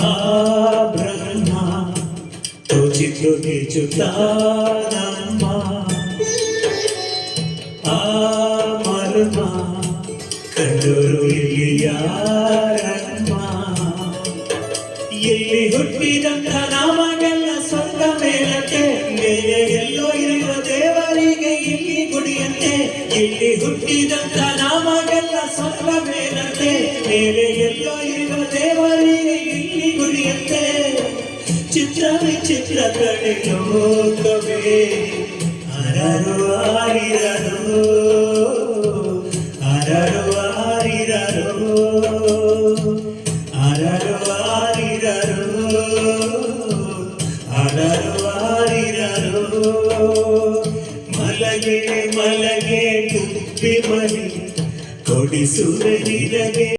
ಆ ಬ್ರಹ್ಮ ತೋಚಿತು ಹೆಚ್ಚುತ್ತಾನಮ್ಮ, ಆ ಮರ್ಮ ಕಂಡರು ಇಲ್ಲಿ ಯಾರಮ್ಮ. ಎಲ್ಲಿ ಹುಟ್ಟಿದಂಥ ನಾಮಗೆಲ್ಲ ಸ್ವರ್ಗ ಮೇಲಕ್ಕೆ, ಮೇಲೆ ಎಲ್ಲೋ ಇರುವ ದೇವರಿಗೆ ಇಲ್ಲಿ ಗುಡಿಯಂತೆ. ಇಲ್ಲಿ ಹುಟ್ಟಿದಂಥ ನಾಮಗೆಲ್ಲ ಸ್ವರ್ಗ ಮೇಲಕ್ಕೆ, ಮೇಲೆ ಎಲ್ಲೋ ಇರುವ ದೇವರಿಗೆ ಇಲ್ಲಿ ಗುಡಿಯಂತೆ. ಚಿತ್ರ ವಿಚಿತ್ರ ಕಡೆ ಲೋಕವೇ ಅರರು ಆರಿರರು, ಅರರು ಆರಿರರು, ಅರರು ಆರಿರರು, ಅರರು ಆರಿರರು. ಮಲಗೆ ಮಲಗೆ ತುಪ್ಪಿ ಮನೆ ಕೊಡಿಸುವೆ ನಿನಗೆ.